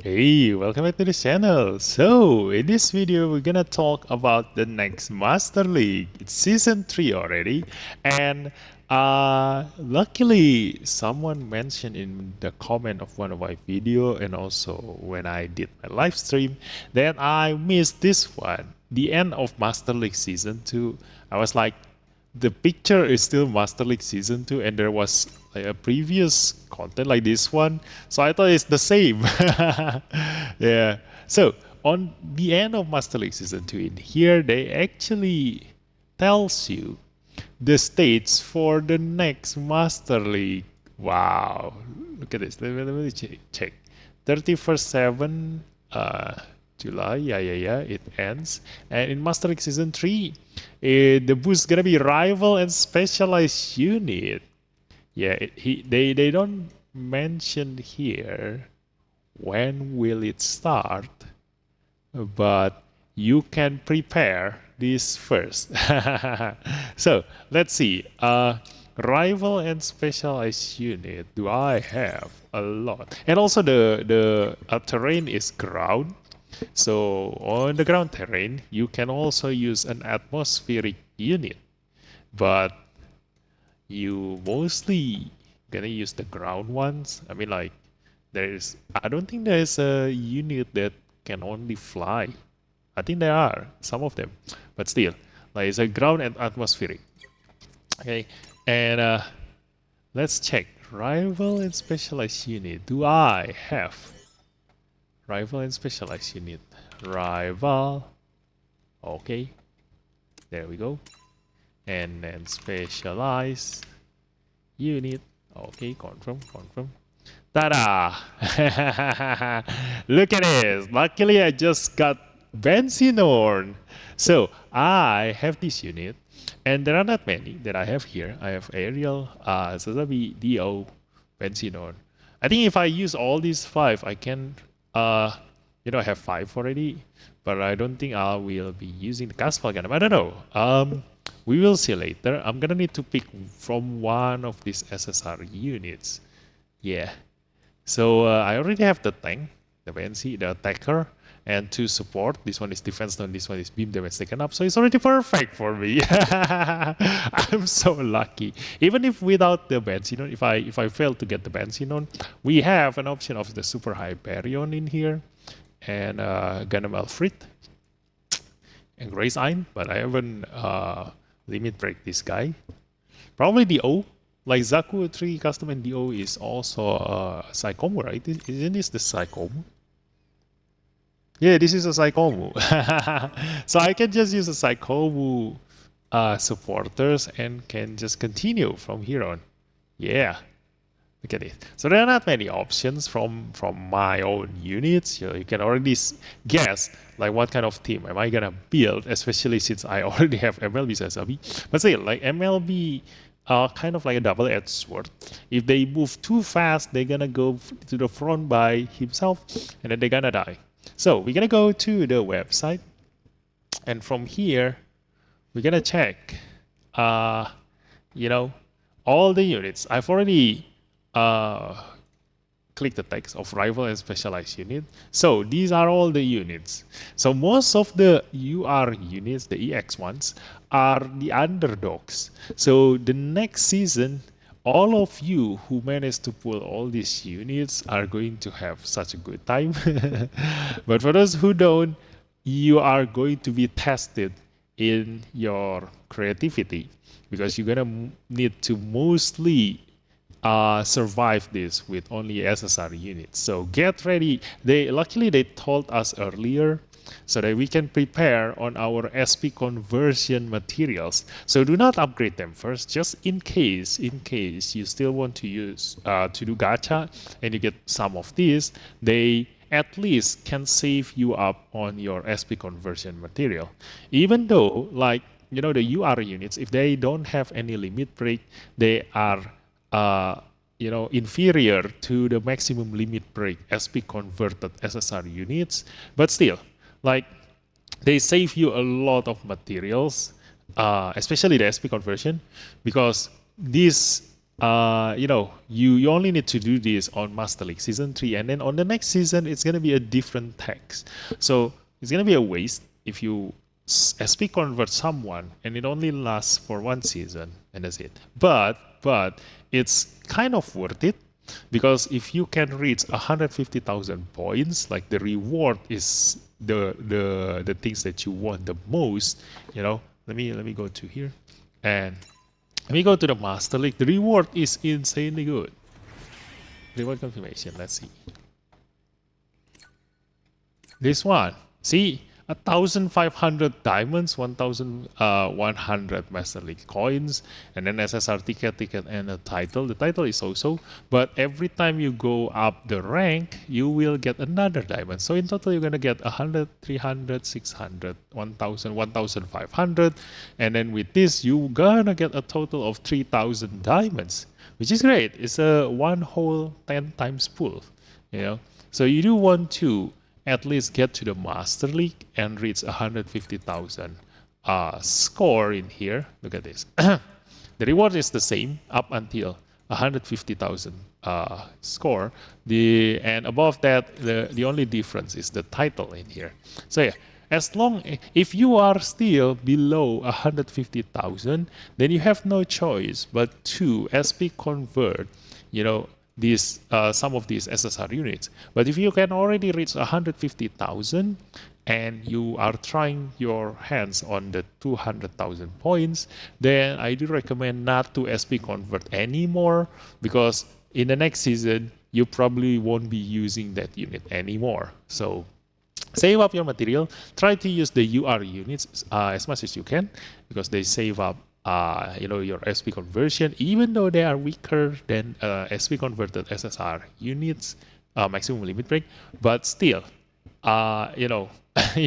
Hey, welcome back to the channel. So, in this video, we're gonna talk about the next Master League. It's season 3 already, and luckily, someone mentioned in the comment of one of my video, and also when I did my live stream, that I missed this one, the end of Master League season 2. I was like, the picture is still Master League Season 2 and there was like a previous content like this one. So I thought it's the same. Yeah. So on the end of Master League Season 2 in here, they actually tells you the states for the next Master League. Wow. Look at this. Let me check. 31st 7 July. Yeah. It ends. And in Master League Season 3, the boost gonna be rival and specialized unit. Yeah, they don't mention here when will it start, but you can prepare this first. So let's see. Rival and specialized unit. Do I have a lot? And also the terrain is ground. So on the ground terrain, you can also use an atmospheric unit, but you mostly gonna use the ground ones. I mean, like, I don't think there's a unit that can only fly. I think there are some of them, but still, like, it's a ground and atmospheric. Okay, and let's check rival and specialized unit. Do I have rival and specialized unit? Rival. Okay, there we go. And then specialized unit. Okay, confirm. Ta-da! Look at this. Luckily, I just got Benzinorn. So I have this unit, and there are not many that I have here. I have Ariel, Sazabi, Dio, Benzinorn. I think if I use all these five, I can, I have five already, but I don't think I will be using the Caspal Gundam. I don't know. We will see later. I'm gonna need to pick from one of these SSR units. Yeah. So I already have the tank, the Benzi, the attacker, and two support. This one is defense down, this one is beam damage taken up. So it's already perfect for me. I'm so lucky. Even if without the Benzinon, if I fail to get the Benzinon, we have an option of the Super Hyperion in here, and Gundam Alfred, and Grace Ein, but I haven't limit break this guy. Probably the O. Like Zaku 3 custom and DO is also Psychomu, right? Isn't this the Psychomu? Yeah, this is a Psychomu. So I can just use a Psychomu supporters and can just continue from here on. Yeah. Look at it. So there are not many options from my own units. You can already guess like what kind of team am I gonna build, especially since I already have MLB Sasabi. But still, like MLB are kind of like a double-edged sword. If they move too fast, they're gonna go to the front by himself, and then they're gonna die. So we're gonna go to the website, and from here, we're gonna check, you know, all the units. I've already click the text of rival and specialized unit. So these are all the units. So most of the UR units, the EX ones, are the underdogs. So the next season, all of you who manage to pull all these units are going to have such a good time. But for those who don't, you are going to be tested in your creativity because you're gonna need to mostly survive this with only SSR units. So get ready. Luckily they told us earlier so that we can prepare on our SP conversion materials. So do not upgrade them first, just in case you still want to use to do gacha and you get some of these, they at least can save you up on your SP conversion material. Even though, like, the UR units, if they don't have any limit break, they are inferior to the maximum limit break SP converted SSR units, but still, like, they save you a lot of materials, especially the SP conversion, because these you only need to do this on Master League Season 3, and then on the next season, it's going to be a different text. So it's going to be a waste if you SP convert someone and it only lasts for one season, and that's it. But it's kind of worth it because if you can reach 150,000 points, like the reward is the things that you want the most. Let me go to here and let me go to the Master League. The reward is insanely good. Reward confirmation. Let's see. This one. See, 1,500 diamonds, 1,100 Master League coins, and then SSR ticket, and a title. The title is also, but every time you go up the rank, you will get another diamond. So in total, you're gonna get 100, 300, 600, 1,000, 1,500, and then with this, you're gonna get a total of 3,000 diamonds, which is great. It's a one whole 10 times pool. So you do want to at least get to the Master League and reach 150,000 score in here. Look at this. The reward is the same up until 150,000 score. And above that, the only difference is the title in here. So yeah, if you are still below 150,000, then you have no choice but to SP convert, some of these SSR units. But if you can already reach 150,000 and you are trying your hands on the 200,000 points, then I do recommend not to SP convert anymore, because in the next season, you probably won't be using that unit anymore. So save up your material. Try to use the UR units as much as you can, because they save up your SP conversion, even though they are weaker than SP converted SSR units, maximum limit break, but still, you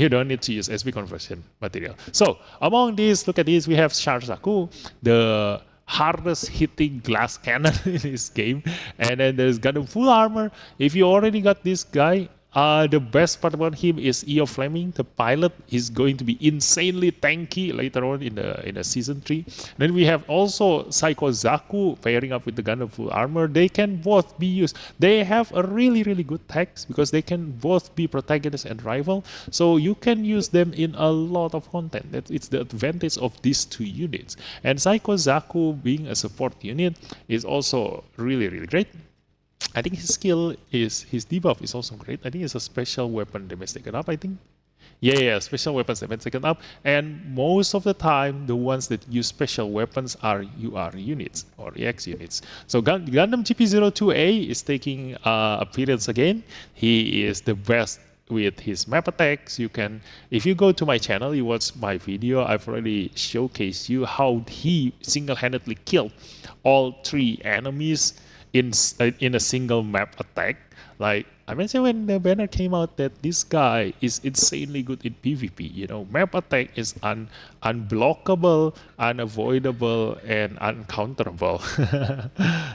don't need to use SP conversion material. So among these, look at this, we have Sharsaku, the hardest hitting glass cannon in this game, and then there's Gundam Full Armor. If you already got this guy, the best part about him is E.O. Fleming, the pilot. He's going to be insanely tanky later on in the season 3. Then we have also Psycho Zaku pairing up with the Gundam Full Armor. They can both be used. They have a really, really good text because they can both be protagonist and rival. So you can use them in a lot of content. It's the advantage of these two units. And Psycho Zaku being a support unit is also really, really great. I think his debuff is also great. I think it's a special weapon damage taken up, I think. Yeah, special weapons damage taken up. And most of the time, the ones that use special weapons are UR units or EX units. So Gundam GP02A is taking appearance again. He is the best with his map attacks. If you go to my channel, you watch my video, I've already showcased you how he single-handedly killed all 3 enemies in a single map attack. Like I mentioned when the banner came out, that this guy is insanely good in PvP. Map attack is unblockable, unavoidable, and uncounterable.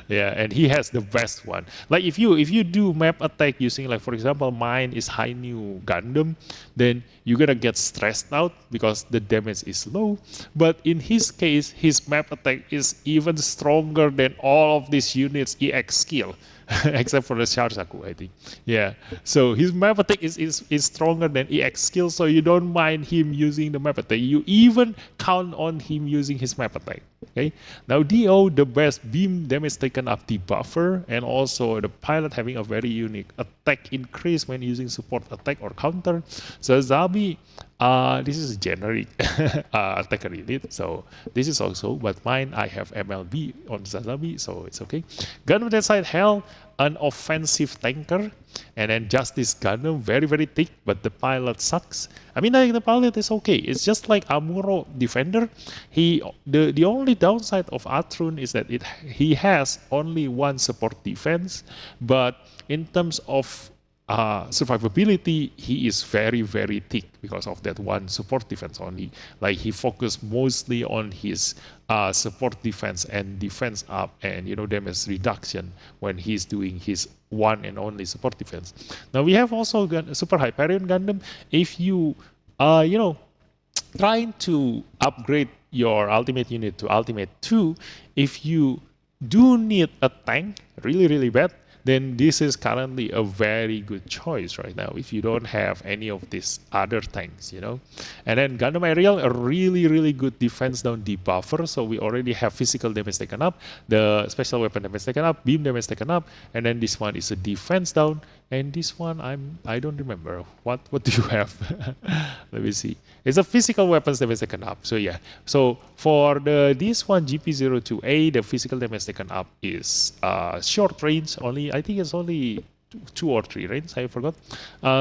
Yeah, and he has the best one. Like if you do map attack using, like, for example, mine is High New Gundam, then you're gonna get stressed out because the damage is low. But in his case, his map attack is even stronger than all of these units' EX skill. Except for the Sharsaku, I think. Yeah. So his map attack is stronger than EX skill, so you don't mind him using the map attack. You even count on him using his map attack. Okay. Now DO, the best beam damage taken up debuffer, and also the pilot having a very unique attack increase when using support attack or counter. So Zabi, this is generic attacker unit, so this is also, but mine I have MLB on Zazabi, so it's okay. Gundam that side Hell, an offensive tanker, and then Justice Gundam, very, very thick, but the pilot sucks. I mean, like, the pilot is okay. It's just like Amuro Defender. The only downside of Atrun is that he has only one support defense, but in terms of survivability, he is very, very thick because of that one support defense only. Like, he focused mostly on his support defense and defense up and damage reduction when he's doing his one and only support defense. Now we have also Super Hyperion Gundam. If you trying to upgrade your ultimate unit to ultimate 2, if you do need a tank really, really bad, then this is currently a very good choice right now if you don't have any of these other tanks, you know. And then Gundam Aerial, a really, really good defense down debuffer. So we already have physical damage taken up, the special weapon damage taken up, beam damage taken up, and then this one is a defense down. And this one I don't remember. What do you have? Let me see. It's a physical weapons damage taken up. So yeah. So for this one GP02A, the physical damage taken up is short range only. I think it's only two or three range. I forgot.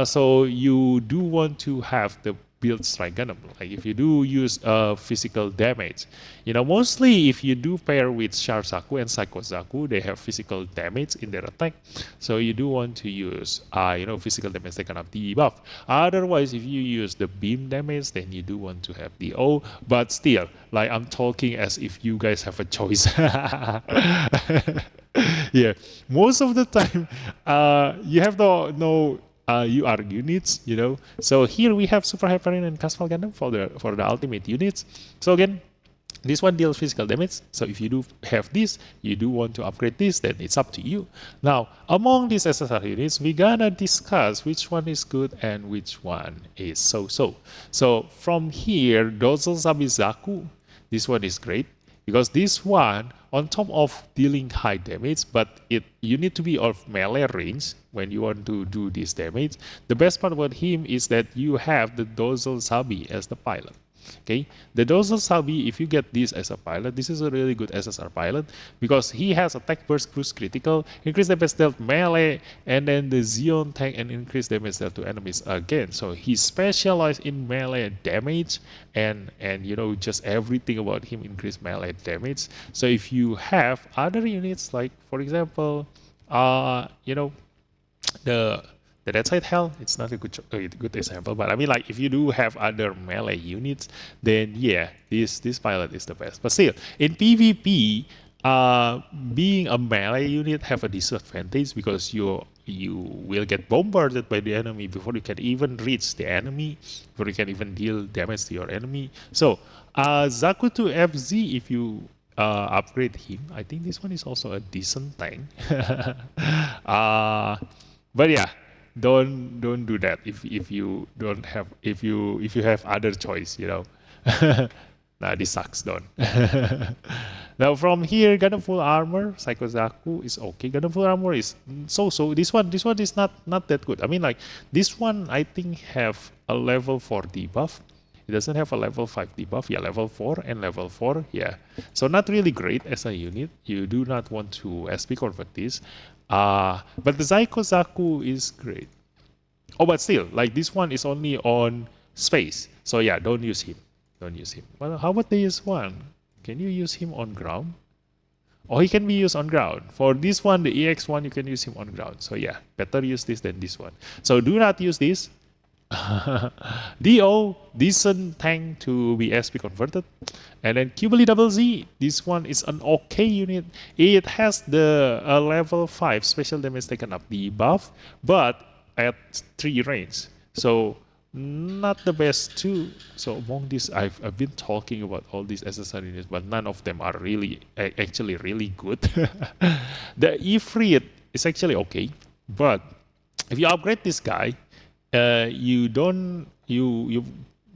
So you do want to have the build strike Gundam. Like if you do use physical damage, you know, mostly if you do pair with Sharsaku and Saikozaku, they have physical damage in their attack. So you do want to use, you know, physical damage taken up debuff. Otherwise, if you use the beam damage, then you do want to have the O. But still, like I'm talking as if you guys have a choice. Yeah, most of the time, you have to know UR units, you know. So here we have Super Hyperion and Casval Gundam for the ultimate units. So again, this one deals physical damage. So if you do have this, you do want to upgrade this, then it's up to you. Now, among these SSR units, we gonna discuss which one is good and which one is so-so. So from here, Dozel Sabizaku, this one is great. Because this one, on top of dealing high damage, but you need to be of melee range when you want to do this damage. The best part about him is that you have the Dozel Sabi as the pilot. Okay, the Dozel Sabi, if you get this as a pilot, this is a really good SSR pilot because he has attack burst, cruise critical, increase damage dealt melee, and then the Xeon tank and increase damage dealt to enemies again. So he's specialized in melee damage, and you know, just everything about him increase melee damage. So if you have other units like, for example, you know, the Dead Side Hell, it's not a good example, but I mean, like if you do have other melee units, then yeah, this pilot is the best. But still, in PvP, being a melee unit have a disadvantage because you will get bombarded by the enemy before you can even reach the enemy, before you can even deal damage to your enemy. So Zakuto FZ, if you upgrade him, I think this one is also a decent tank. But yeah, don't do that if you don't have if you have other choice, you know. Nah, this sucks. Don't. Now from here, Gundam Full Armor Saikozaku is okay. Gundam Full Armor is so. This one is not that good. I mean, like this one I think have a level 4 debuff. It doesn't have a level 5 debuff. Yeah, level 4 and level 4. Yeah, so not really great as a unit. You do not want to SP convert this. But the Saikozaku is great. Oh, but still, like this one is only on space. So yeah, don't use him. Don't use him. Well, how about the ES1? Can you use him on ground? Oh, he can be used on ground. For this one, the EX1, you can use him on ground. So yeah, better use this than this one. So do not use this. DO, decent tank to be SP converted. And then Qbeli Double Z, this one is an okay unit. It has the level 5 special damage taken up debuff, but at 3 range. So not the best too. So among these, I've been talking about all these SSR units, but none of them are really actually really good. The Ifrit is actually okay, but if you upgrade this guy, you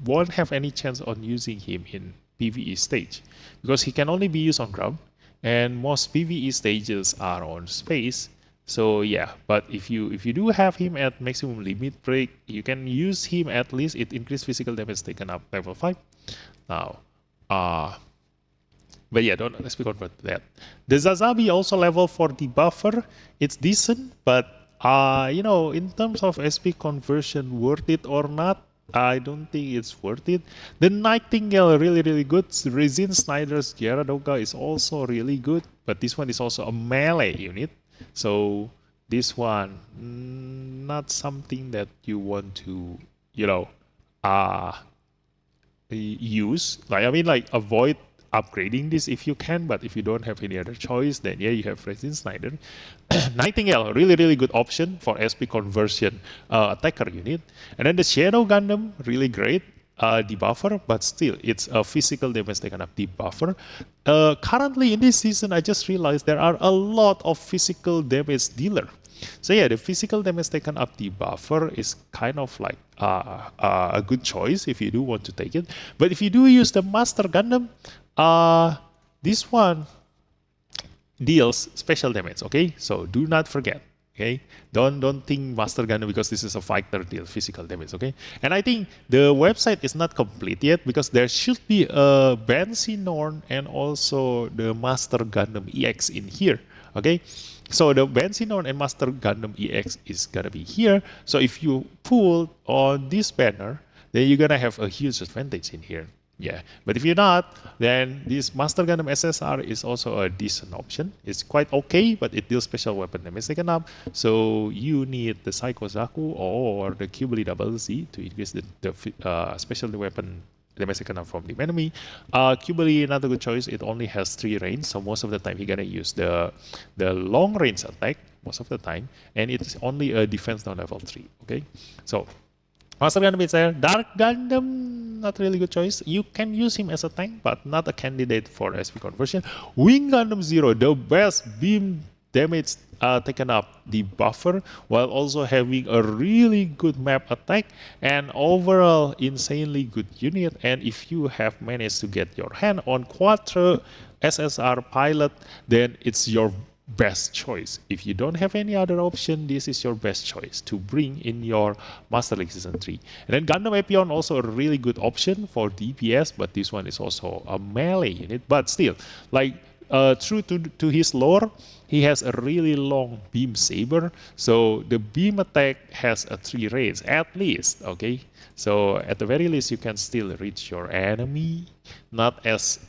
won't have any chance on using him in PvE stage because he can only be used on ground, and most PvE stages are on space. So yeah, but if you do have him at maximum limit break, you can use him at least. It increased physical damage taken up level 5. Now, but yeah, let's be convert that. The Zazabi also level 4 debuffer. It's decent, but you know, in terms of SP conversion, worth it or not, I don't think it's worth it. The Nightingale really good. Resin Snyder's Gyaradoga is also really good, but this one is also a melee unit. So this one, not something that you want to, you know, use. Like, I mean, like, avoid upgrading this if you can, but if you don't have any other choice, then yeah, you have Resin Snyder. Nightingale, really good option for SP conversion attacker unit. And then the Shadow Gundam, really great. debuffer, but still it's a physical damage taken up debuffer. Currently in this season, I just realized there are a lot of physical damage dealer. So yeah, the physical damage taken up debuffer is kind of like a good choice if you do want to take it. But if you do use the Master Gundam, this one deals special damage. Okay, so do not forget. Okay, don't think Master Gundam because this is a fighter deal physical damage. Okay, and I think the website is not complete yet because there should be a Benzinorn and also the Master Gundam EX in here. Okay, so the Benzinorn and Master Gundam EX is gonna be here. So if you pull on this banner, then you're gonna have a huge advantage in here. Yeah, but if you're not, then this Master Gundam SSR is also a decent option. It's quite okay, but it deals special weapon damage taken up. So you need the Psycho Zaku or the Qbli Double Z to increase the special weapon damage taken up from the enemy. Qbli, not a good choice. It only has 3 range, so most of the time you're gonna use the long range attack most of the time, and it's only a defense down level 3. Okay, so Master Gundam is there. Dark Gundam, not really good choice. You can use him as a tank, but not a candidate for SP conversion. Wing Gundam Zero, the best beam damage taken up the buffer, while also having a really good map attack and overall insanely good unit. And if you have managed to get your hand on Quattro SSR pilot, then it's your best choice. If you don't have any other option, this is your best choice to bring in your Master League Season 3. And then Gundam Epion, also a really good option for DPS, but this one is also a melee unit. But still, like true to his lore, he has a really long beam saber, so the beam attack has a 3 range at least. Okay, so at the very least you can still reach your enemy, not as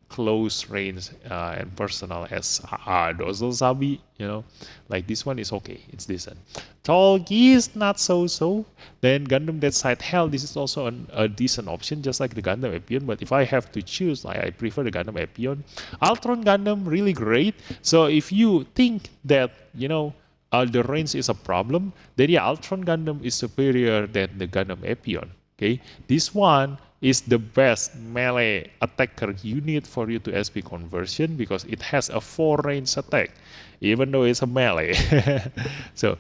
close range and personal as Dozel Sabi, like this one is okay, it's decent. Tall Geese, not so. Then Gundam Deadside Hell, this is also a decent option, just like the Gundam Epion, but if I have to choose, I prefer the Gundam Epion. Ultron Gundam, really great. So if you think that, the range is a problem, then yeah, Ultron Gundam is superior than the Gundam Epion. Okay, this one is the best melee attacker unit for you to SP conversion because it has a 4 range attack, even though it's a melee. So,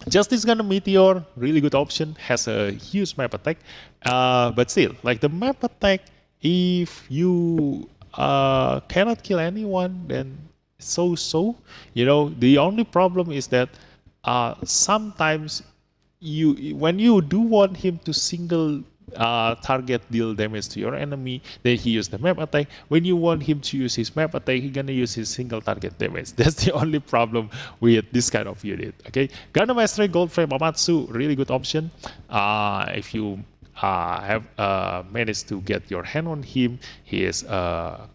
Justice Gundam Meteor, really good option, has a huge map attack, but still, like the map attack, if you cannot kill anyone, then so. The only problem is that sometimes when you do want him to single target deal damage to your enemy, then he use the map attack. When you want him to use his map attack, he's gonna use his single target damage. That's the only problem with this kind of unit. Okay, Gundam Astray Goldframe Amatsu, really good option. If you have managed to get your hand on him, he is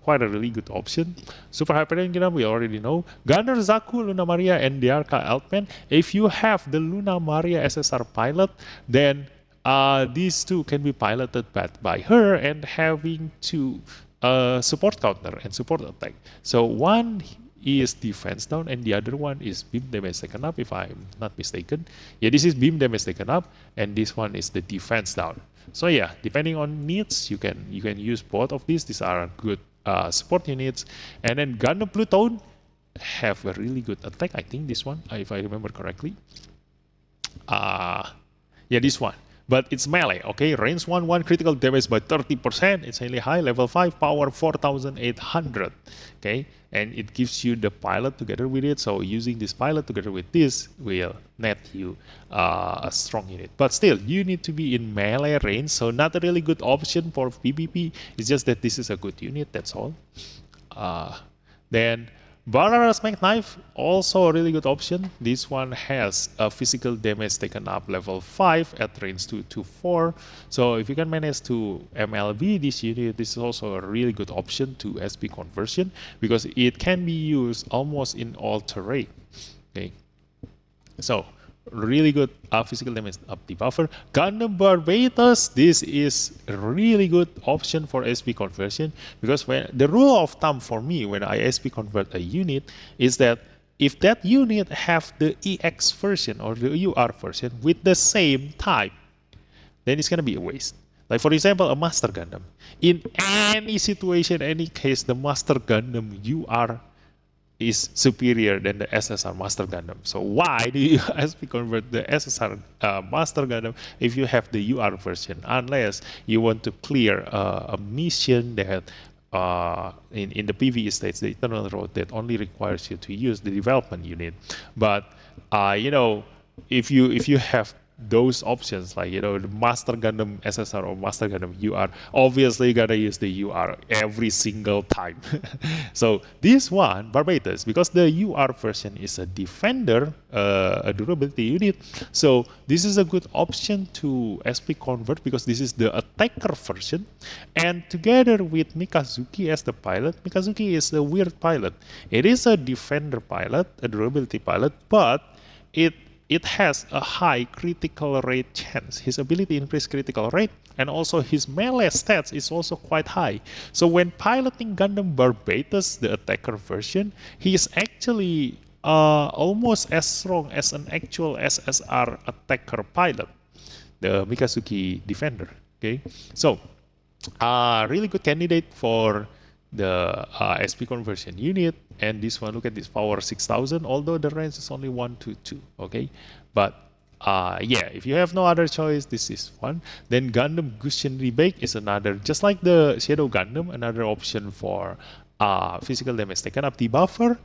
quite a really good option. Super Hyperion Gundam, we already know. Gunner Zaku, Luna Maria, and Diarca Altman. If you have the Luna Maria SSR pilot, then these two can be piloted by her and having to support counter and support attack. So one is defense down and the other one is beam damage taken up, if I'm not mistaken. Yeah, this is beam damage taken up and this one is the defense down. So yeah, depending on needs, you can use both of these. These are good support units. And then Gundam Pluton have a really good attack. I think this one, if I remember correctly. Yeah, this one. But it's melee, okay? Range 1, critical damage by 30%. It's really high, level 5, power 4,800, okay? And it gives you the pilot together with it. So using this pilot together with this will net you a strong unit. But still, you need to be in melee range. So not a really good option for PvP. It's just that this is a good unit, that's all. Then Barara's Mag Knife, also a really good option. This one has a physical damage taken up level 5 at range 2 to 4. So if you can manage to MLB this unit, this is also a really good option to SP conversion because it can be used almost in all terrain. Okay, so really good physical damage up the buffer. Gundam Barbatos, this is a really good option for SP conversion because when the rule of thumb for me when I SP convert a unit is that if that unit have the EX version or the UR version with the same type, then it's gonna be a waste. Like for example, a Master Gundam. In any situation, any case, the Master Gundam UR is superior than the SSR Master Gundam. So why do you SP convert the SSR Master Gundam if you have the UR version? Unless you want to clear a mission that in the PvE stage, the Eternal Road, that only requires you to use the development unit. But if you have those options, like the Master Gundam SSR or Master Gundam UR, obviously gotta use the UR every single time. So this one, Barbatus, because the UR version is a defender, a durability unit, so this is a good option to SP convert because this is the attacker version, and together with Mikazuki as the pilot. Mikazuki is a weird pilot. It is a defender pilot, a durability pilot, but it has a high critical rate chance. His ability increase critical rate, and also his melee stats is also quite high. So when piloting Gundam Barbatus, the attacker version, he is actually almost as strong as an actual SSR attacker pilot, the Mikazuki defender. Okay, so really good candidate for the SP conversion unit. And this one, look at this, power 6000, although the range is only 1 to 2. Okay, but yeah, if you have no other choice, this is one. Then Gundam Gusion Rebake is another, just like the Shadow Gundam, another option for physical damage taken up debuffer,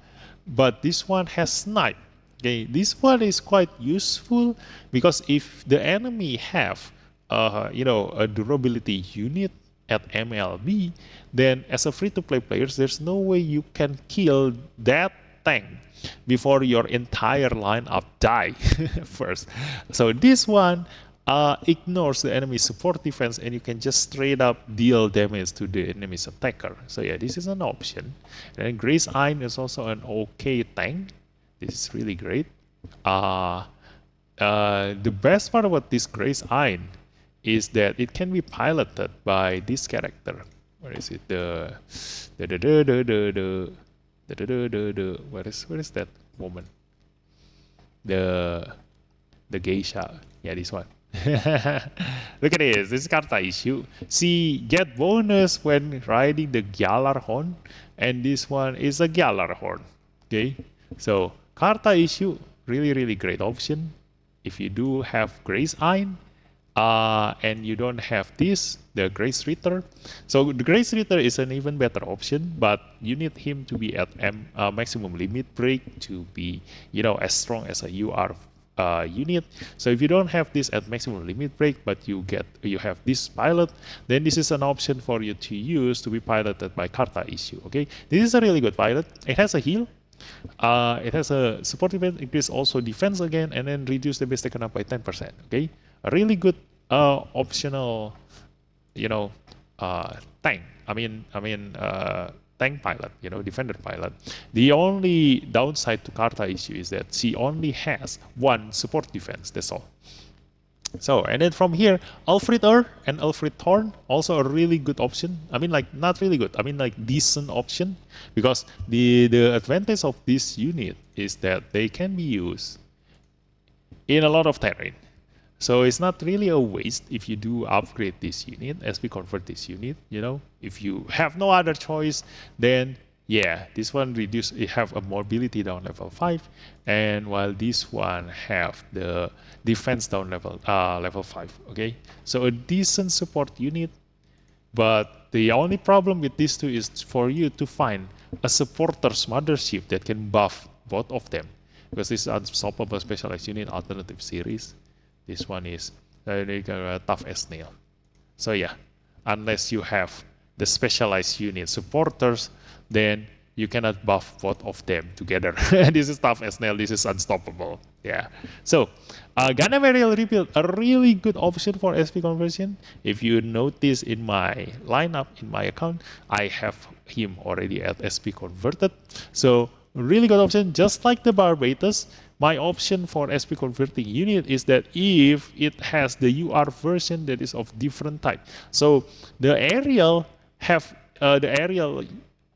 but this one has snipe. Okay, this one is quite useful because if the enemy have a durability unit at MLB, then as a free-to-play player, there's no way you can kill that tank before your entire lineup die first. So this one ignores the enemy support defense, and you can just straight up deal damage to the enemy's attacker. So yeah, this is an option. And then Grace Ein is also an okay tank. This is really great. The best part about this Grace Ein is that it can be piloted by this character. Where is it? Where is that woman? The geisha. Yeah, this one. Look at this. This is Karta issue. She get bonus when riding the Gyalar horn, and this one is a Gyalar horn. Okay, so Karta issue, really great option. If you do have Grace Ein, and you don't have this, the Grace Ritter. So the Grace Ritter is an even better option, but you need him to be at maximum limit break to be, as strong as a UR unit. So if you don't have this at maximum limit break, but you have this pilot, then this is an option for you to use to be piloted by Karta issue. Okay, this is a really good pilot. It has a heal. It has a support event, increase also defense again, and then reduce the base taken up by 10%. Okay, a really good optional, tank. Tank pilot, defender pilot. The only downside to Karta issue is that she only has one support defense. That's all. So, and then from here, Alfred and Alfred Thorn, also a really good option. Not really good. Decent option, because the advantage of this unit is that they can be used in a lot of terrain. So it's not really a waste if you do upgrade this unit, as we convert this unit, If you have no other choice, then yeah, this one it have a mobility down level 5, and while this one have the defense down level 5, okay? So a decent support unit, but the only problem with these two is for you to find a supporter's mothership that can buff both of them, because this is unstoppable specialized unit alternative series. This one is tough as nail. So yeah, unless you have the specialized unit supporters, then you cannot buff both of them together. This is tough as nail. This is unstoppable. Yeah. So Gundam Aerial Rebuild, a really good option for SP conversion. If you notice in my lineup, in my account, I have him already at SP converted. So really good option, just like the Barbatus. My option for SP converting unit is that if it has the UR version that is of different type. So the aerial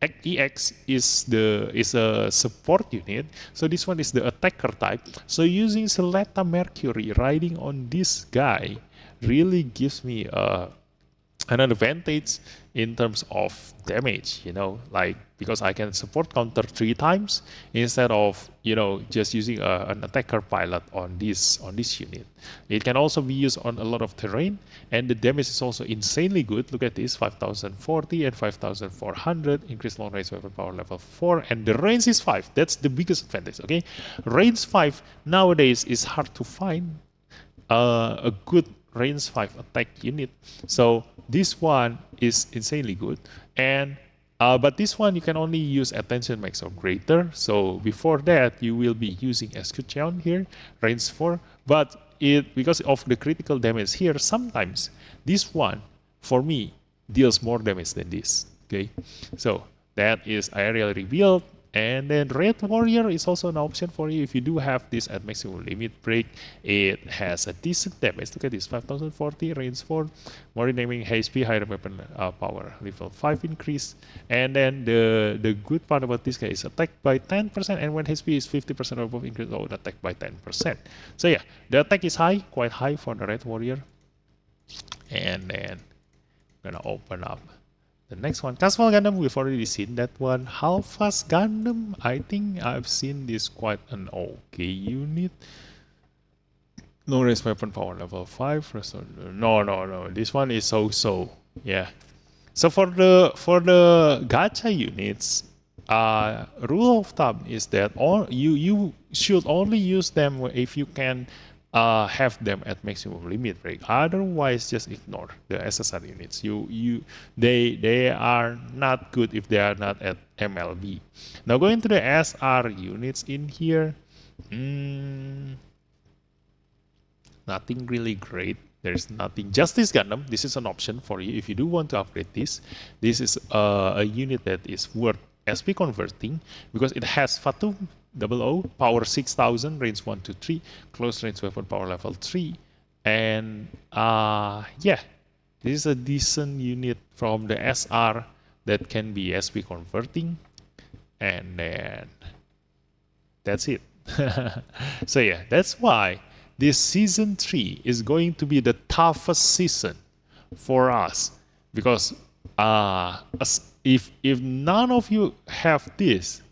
EX is a support unit, so this one is the attacker type. So using Seleta Mercury riding on this guy really gives me an advantage in terms of damage, like because I can support counter 3 times instead of just using an attacker pilot on this unit. It can also be used on a lot of terrain, and the damage is also insanely good. Look at this: 5040 and 5400 increase long range weapon power level 4, and the range is 5. That's the biggest advantage. Okay, range 5 nowadays is hard to find a good range 5 attack unit. So this one is insanely good. And but this one you can only use attention max or greater. So before that you will be using Escutcheon here, range 4. But because of the critical damage here, sometimes this one for me deals more damage than this. Okay, so that is aerial rebuild. And then Red Warrior is also an option for you if you do have this at maximum limit break. It has a decent damage. Look at this: 5040, range 4, more renaming, HP, higher weapon power, level 5 increase. And then the good part about this guy is attack by 10%, and when HP is 50% or above, increase all attack by 10%. So yeah, the attack is high, quite high for the Red Warrior. And then I'm gonna open up the next one. Casual Gundam, we've already seen that one. How fast Gundam? I think I've seen this quite an okay unit. No raise weapon power level 5. No. This one is so. Yeah. So for the gacha units, rule of thumb is that you should only use them if you can have them at maximum limit break. Otherwise, just ignore the SSR units. They are not good if they are not at MLB. Now going to the SR units in here, nothing really great. There's nothing. Justice Gundam, this is an option for you if you do want to upgrade this. This is a unit that is worth SP converting because it has Fatum 00, power 6000, range 1 to 3, close range weapon power level 3. And yeah, this is a decent unit from the SR that can be SP converting. And then that's it. So yeah, that's why this season 3 is going to be the toughest season for us, because if none of you have this,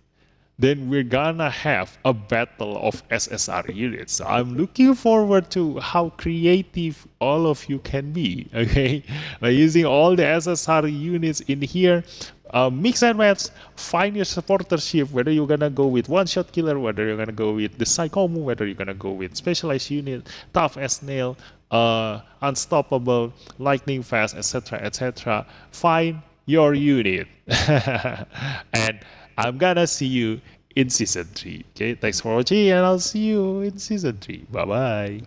then we're gonna have a battle of SSR units. So I'm looking forward to how creative all of you can be, okay? By using all the SSR units in here, mix and match, find your supportership, whether you're gonna go with one-shot killer, whether you're gonna go with the Psychomu, whether you're gonna go with specialized unit, tough as nail, unstoppable, lightning fast, etc. Find your unit. And I'm gonna see you in season 3. Okay, thanks for watching, and I'll see you in season 3. Bye bye.